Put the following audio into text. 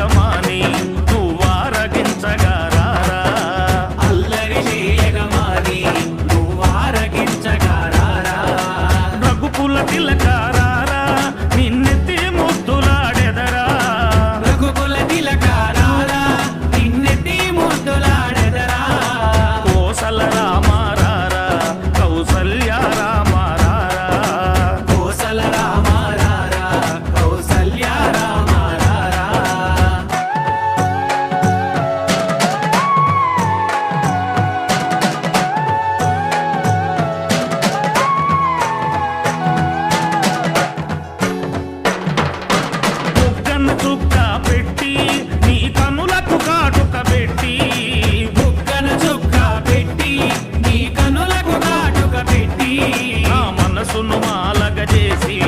చేయగమాని నువ్వారగించగారారా అల్లరి చేయగమాని నువ్వారగించగారారా రఘుకుల తిలకారారా నిన్నెత్తి ముద్దులాడెదరా రఘుకుల తిలకారారా నిన్నెత్తి ముద్దులాడెదరా కోసల రామారారా కౌసల్య రామారారా కోసల రామారారా కౌసల్య రామారారా బుగ్గన చుక్క పెట్టి నీ కనులకు కాటుక పెట్టి బుగ్గన చుక్క పెట్టి నీ కనులకు కాటుక పెట్టి నా మనసును మాలగ చేసి